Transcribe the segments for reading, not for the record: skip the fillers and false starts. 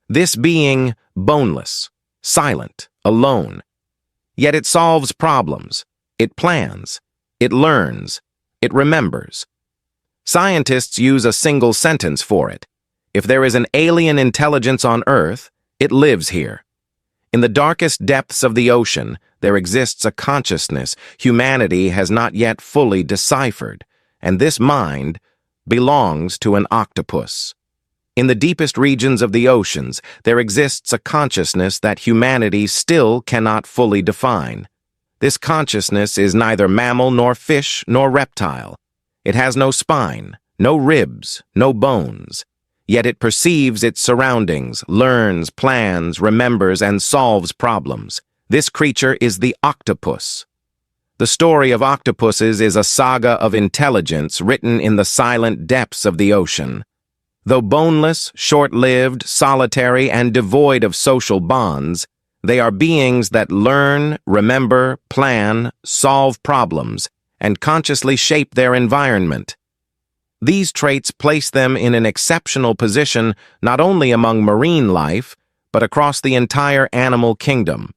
This being boneless, silent, alone. Yet it solves problems, it plans, it learns, it remembers. Scientists use a single sentence for it. If there is an alien intelligence on Earth, it lives here. In the darkest depths of the ocean, there exists a consciousness humanity has not yet fully deciphered, and this mind belongs to an octopus. In the deepest regions of the oceans, there exists a consciousness that humanity still cannot fully define. This consciousness is neither mammal nor fish nor reptile. It has no spine, no ribs, no bones. Yet it perceives its surroundings, learns, plans, remembers, and solves problems. This creature is the octopus. The story of octopuses is a saga of intelligence written in the silent depths of the ocean. Though boneless, short-lived, solitary, and devoid of social bonds, they are beings that learn, remember, plan, solve problems, and consciously shape their environment. These traits place them in an exceptional position not only among marine life, but across the entire animal kingdom.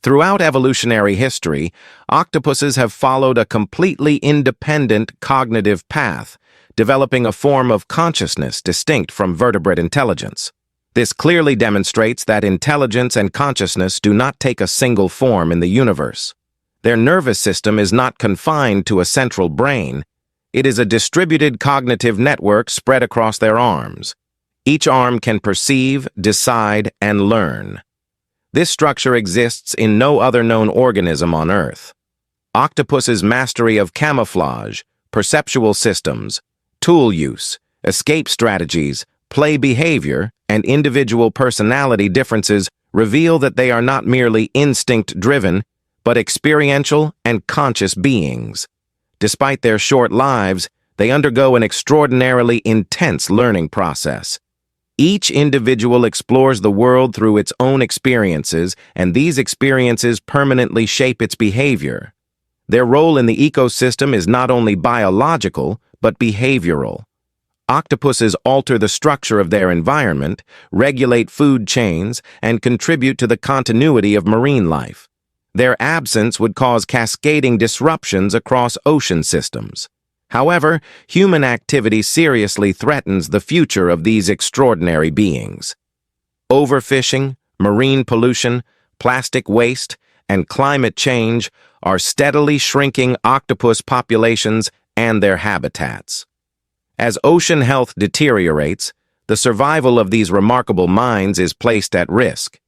Throughout evolutionary history, octopuses have followed a completely independent cognitive path, developing a form of consciousness distinct from vertebrate intelligence. This clearly demonstrates that intelligence and consciousness do not take a single form in the universe. Their nervous system is not confined to a central brain. It is a distributed cognitive network spread across their arms. Each arm can perceive, decide, and learn. This structure exists in no other known organism on Earth. Octopus's mastery of camouflage, perceptual systems, tool use, escape strategies, play behavior, and individual personality differences reveal that they are not merely instinct-driven, but experiential and conscious beings. Despite their short lives, they undergo an extraordinarily intense learning process. Each individual explores the world through its own experiences, and these experiences permanently shape its behavior. Their role in the ecosystem is not only biological, but behavioral. Octopuses alter the structure of their environment, regulate food chains, and contribute to the continuity of marine life. Their absence would cause cascading disruptions across ocean systems. However, human activity seriously threatens the future of these extraordinary beings. Overfishing, marine pollution, plastic waste, and climate change are steadily shrinking octopus populations and their habitats. As ocean health deteriorates, the survival of these remarkable minds is placed at risk.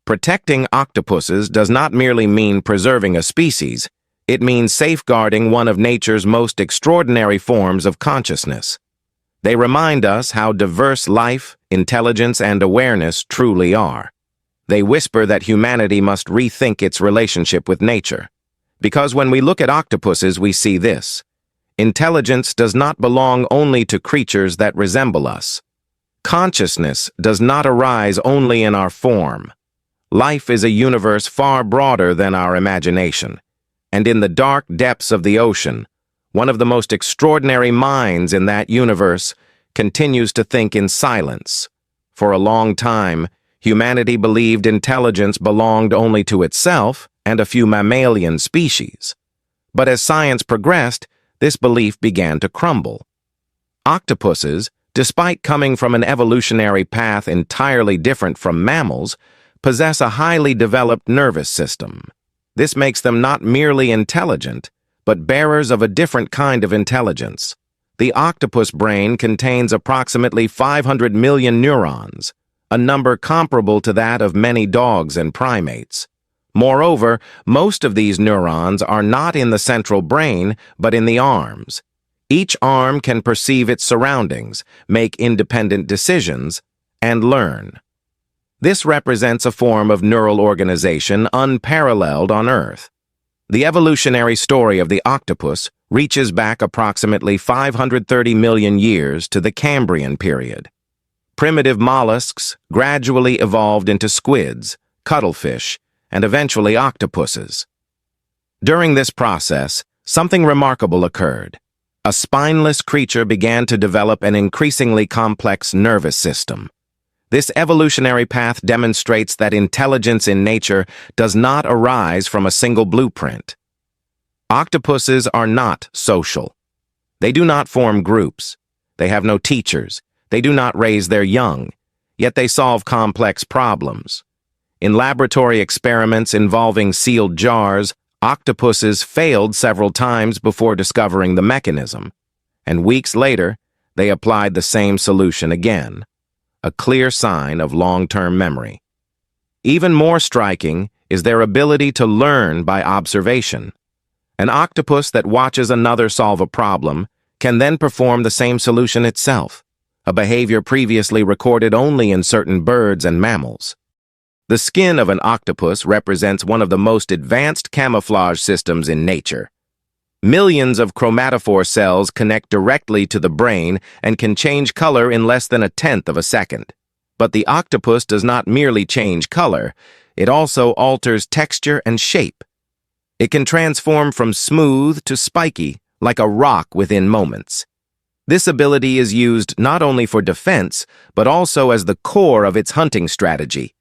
Protecting octopuses does not merely mean preserving a species, it means safeguarding one of nature's most extraordinary forms of consciousness. They remind us how diverse life, intelligence, and awareness truly are. They whisper that humanity must rethink its relationship with nature. Because when we look at octopuses, we see this. Intelligence does not belong only to creatures that resemble us. Consciousness does not arise only in our form. Life is a universe far broader than our imagination. And in the dark depths of the ocean, one of the most extraordinary minds in that universe continues to think in silence. For a long time, humanity believed intelligence belonged only to itself and a few mammalian species. But as science progressed, this belief began to crumble. Octopuses, despite coming from an evolutionary path entirely different from mammals, possess a highly developed nervous system. This makes them not merely intelligent, but bearers of a different kind of intelligence. The octopus brain contains approximately 500 million neurons, a number comparable to that of many dogs and primates. Moreover, most of these neurons are not in the central brain, but in the arms. Each arm can perceive its surroundings, make independent decisions, and learn. This represents a form of neural organization unparalleled on Earth. The evolutionary story of the octopus reaches back approximately 530 million years to the Cambrian period. Primitive mollusks gradually evolved into squids, cuttlefish, and eventually octopuses. During this process, something remarkable occurred. A spineless creature began to develop an increasingly complex nervous system. This evolutionary path demonstrates that intelligence in nature does not arise from a single blueprint. Octopuses are not social. They do not form groups. They have no teachers. They do not raise their young. Yet they solve complex problems. In laboratory experiments involving sealed jars, octopuses failed several times before discovering the mechanism, and weeks later, they applied the same solution again, a clear sign of long-term memory. Even more striking is their ability to learn by observation. An octopus that watches another solve a problem can then perform the same solution itself, a behavior previously recorded only in certain birds and mammals. The skin of an octopus represents one of the most advanced camouflage systems in nature. Millions of chromatophore cells connect directly to the brain and can change color in less than 1/10 of a second. But the octopus does not merely change color, it also alters texture and shape. It can transform from smooth to spiky, like a rock within moments. This ability is used not only for defense, but also as the core of its hunting strategy.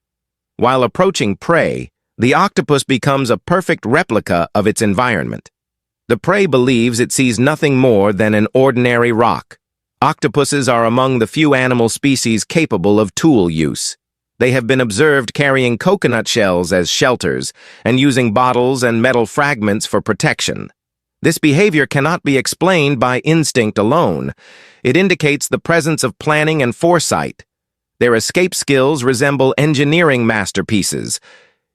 While approaching prey, the octopus becomes a perfect replica of its environment. The prey believes it sees nothing more than an ordinary rock. Octopuses are among the few animal species capable of tool use. They have been observed carrying coconut shells as shelters and using bottles and metal fragments for protection. This behavior cannot be explained by instinct alone. It indicates the presence of planning and foresight. Their escape skills resemble engineering masterpieces.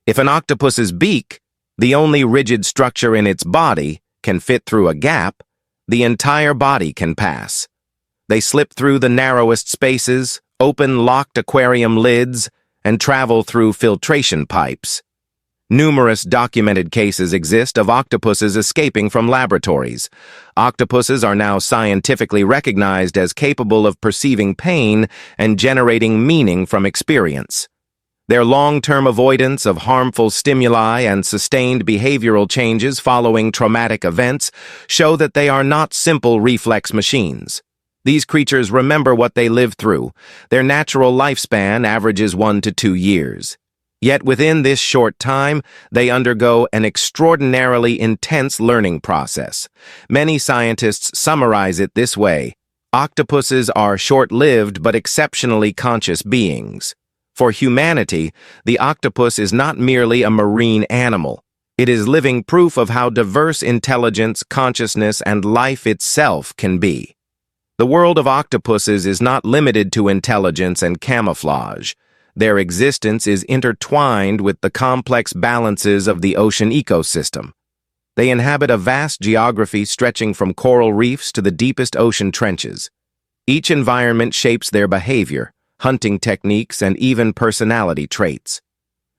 If an octopus's beak, the only rigid structure in its body, can fit through a gap, the entire body can pass. They slip through the narrowest spaces, open locked aquarium lids, and travel through filtration pipes. Numerous documented cases exist of octopuses escaping from laboratories. Octopuses are now scientifically recognized as capable of perceiving pain and generating meaning from experience. Their long-term avoidance of harmful stimuli and sustained behavioral changes following traumatic events show that they are not simple reflex machines. These creatures remember what they lived through. Their natural lifespan averages 1 to 2 years. Yet within this short time, they undergo an extraordinarily intense learning process. Many scientists summarize it this way: octopuses are short-lived but exceptionally conscious beings. For humanity, the octopus is not merely a marine animal. It is living proof of how diverse intelligence, consciousness, and life itself can be. The world of octopuses is not limited to intelligence and camouflage. Their existence is intertwined with the complex balances of the ocean ecosystem. They inhabit a vast geography stretching from coral reefs to the deepest ocean trenches. Each environment shapes their behavior, hunting techniques, and even personality traits.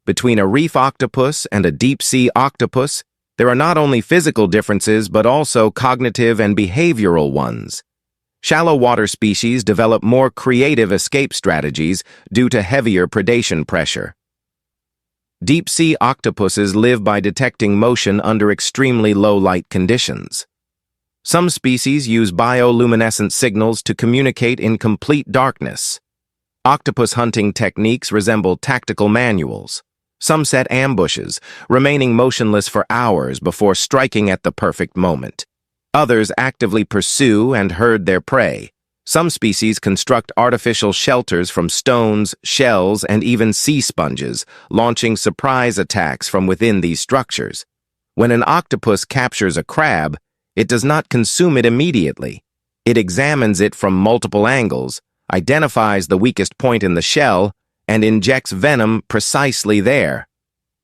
Between a reef octopus and a deep-sea octopus, there are not only physical differences but also cognitive and behavioral ones. Shallow water species develop more creative escape strategies due to heavier predation pressure. Deep-sea octopuses live by detecting motion under extremely low light conditions. Some species use bioluminescent signals to communicate in complete darkness. Octopus hunting techniques resemble tactical manuals. Some set ambushes, remaining motionless for hours before striking at the perfect moment. Others actively pursue and herd their prey. Some species construct artificial shelters from stones, shells, and even sea sponges, launching surprise attacks from within these structures. When an octopus captures a crab, it does not consume it immediately. It examines it from multiple angles, identifies the weakest point in the shell, and injects venom precisely there.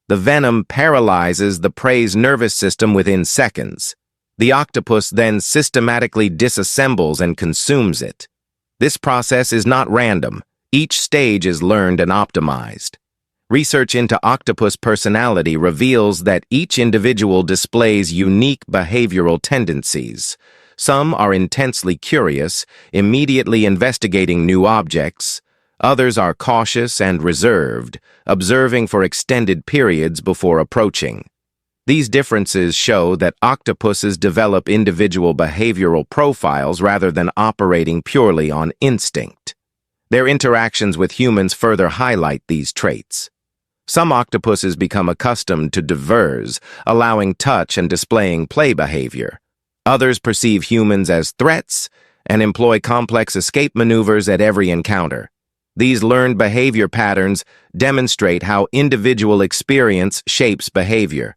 The venom paralyzes the prey's nervous system within seconds. The octopus then systematically disassembles and consumes it. This process is not random. Each stage is learned and optimized. Research into octopus personality reveals that each individual displays unique behavioral tendencies. Some are intensely curious, immediately investigating new objects. Others are cautious and reserved, observing for extended periods before approaching. These differences show that octopuses develop individual behavioral profiles rather than operating purely on instinct. Their interactions with humans further highlight these traits. Some octopuses become accustomed to diverse, allowing touch and displaying play behavior. Others perceive humans as threats and employ complex escape maneuvers at every encounter. These learned behavior patterns demonstrate how individual experience shapes behavior.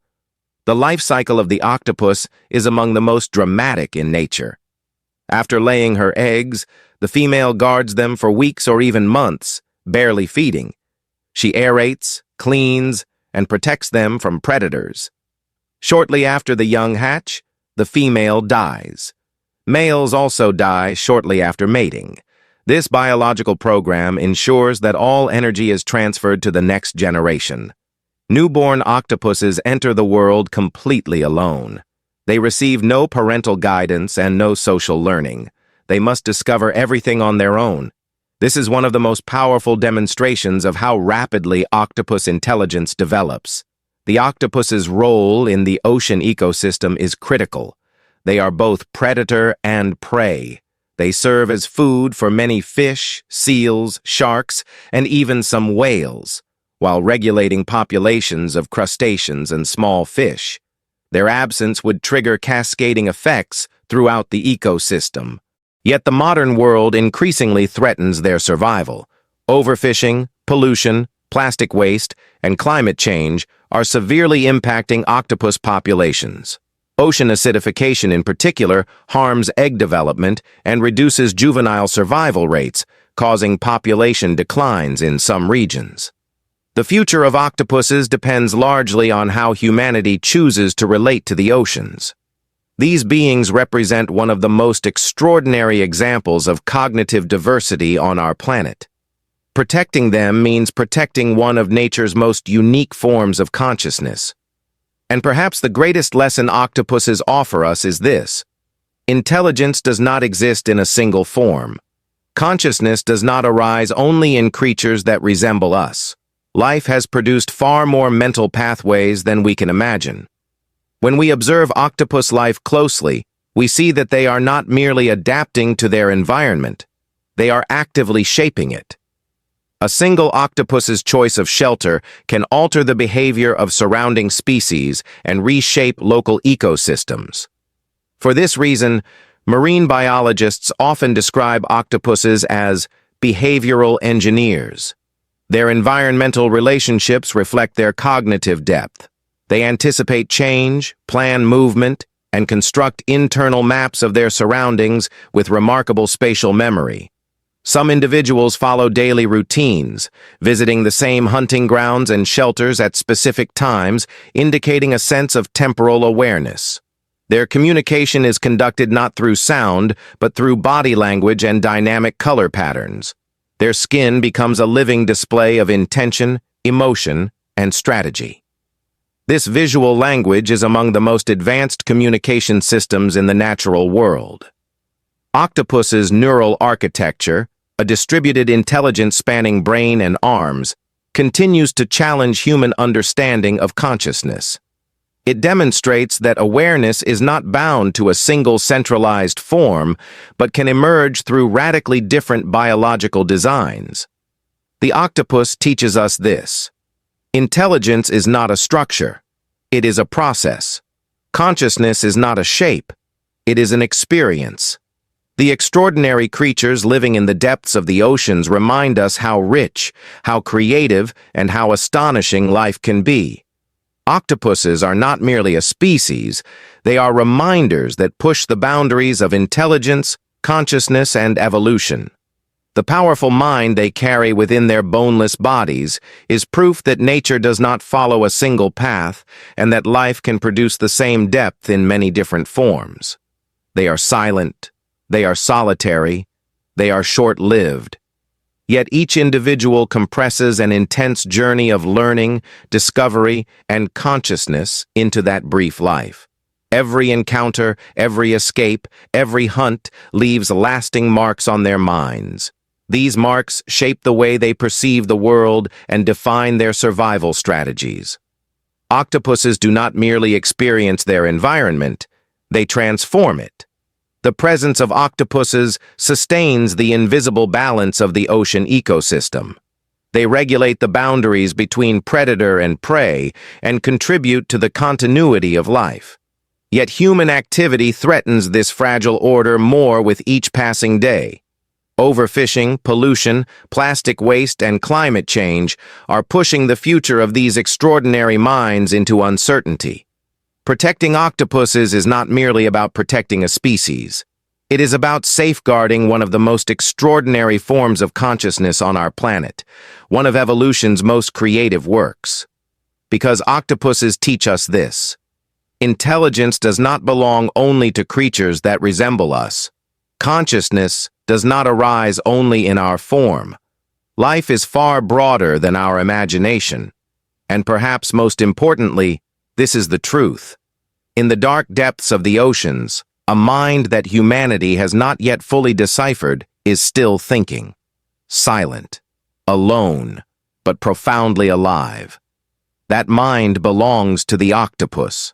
The life cycle of the octopus is among the most dramatic in nature. After laying her eggs, the female guards them for weeks or even months, barely feeding. She aerates, cleans, and protects them from predators. Shortly after the young hatch, the female dies. Males also die shortly after mating. This biological program ensures that all energy is transferred to the next generation. Newborn octopuses enter the world completely alone. They receive no parental guidance and no social learning. They must discover everything on their own. This is one of the most powerful demonstrations of how rapidly octopus intelligence develops. The octopus's role in the ocean ecosystem is critical. They are both predator and prey. They serve as food for many fish, seals, sharks, and even some whales, while regulating populations of crustaceans and small fish. Their absence would trigger cascading effects throughout the ecosystem. Yet the modern world increasingly threatens their survival. Overfishing, pollution, plastic waste, and climate change are severely impacting octopus populations. Ocean acidification in particular harms egg development and reduces juvenile survival rates, causing population declines in some regions. The future of octopuses depends largely on how humanity chooses to relate to the oceans. These beings represent one of the most extraordinary examples of cognitive diversity on our planet. Protecting them means protecting one of nature's most unique forms of consciousness. And perhaps the greatest lesson octopuses offer us is this: intelligence does not exist in a single form. Consciousness does not arise only in creatures that resemble us. Life has produced far more mental pathways than we can imagine. When we observe octopus life closely, we see that they are not merely adapting to their environment. They are actively shaping it. A single octopus's choice of shelter can alter the behavior of surrounding species and reshape local ecosystems. For this reason, marine biologists often describe octopuses as behavioral engineers. Their environmental relationships reflect their cognitive depth. They anticipate change, plan movement, and construct internal maps of their surroundings with remarkable spatial memory. Some individuals follow daily routines, visiting the same hunting grounds and shelters at specific times, indicating a sense of temporal awareness. Their communication is conducted not through sound, but through body language and dynamic color patterns. Their skin becomes a living display of intention, emotion, and strategy. This visual language is among the most advanced communication systems in the natural world. Octopus's neural architecture, a distributed intelligence spanning brain and arms, continues to challenge human understanding of consciousness. It demonstrates that awareness is not bound to a single centralized form, but can emerge through radically different biological designs. The octopus teaches us this: intelligence is not a structure. It is a process. Consciousness is not a shape. It is an experience. The extraordinary creatures living in the depths of the oceans remind us how rich, how creative, and how astonishing life can be. Octopuses are not merely a species, they are reminders that push the boundaries of intelligence, consciousness, and evolution. The powerful mind they carry within their boneless bodies is proof that nature does not follow a single path and that life can produce the same depth in many different forms. They are silent, they are solitary, they are short-lived. Yet each individual compresses an intense journey of learning, discovery, and consciousness into that brief life. Every encounter, every escape, every hunt leaves lasting marks on their minds. These marks shape the way they perceive the world and define their survival strategies. Octopuses do not merely experience their environment, they transform it. The presence of octopuses sustains the invisible balance of the ocean ecosystem. They regulate the boundaries between predator and prey and contribute to the continuity of life. Yet human activity threatens this fragile order more with each passing day. Overfishing, pollution, plastic waste, and climate change are pushing the future of these extraordinary minds into uncertainty. Protecting octopuses is not merely about protecting a species. It is about safeguarding one of the most extraordinary forms of consciousness on our planet, one of evolution's most creative works. Because octopuses teach us this: intelligence does not belong only to creatures that resemble us. Consciousness does not arise only in our form. Life is far broader than our imagination. And perhaps most importantly, this is the truth. In the dark depths of the oceans, a mind that humanity has not yet fully deciphered is still thinking. Silent, alone, but profoundly alive. That mind belongs to the octopus.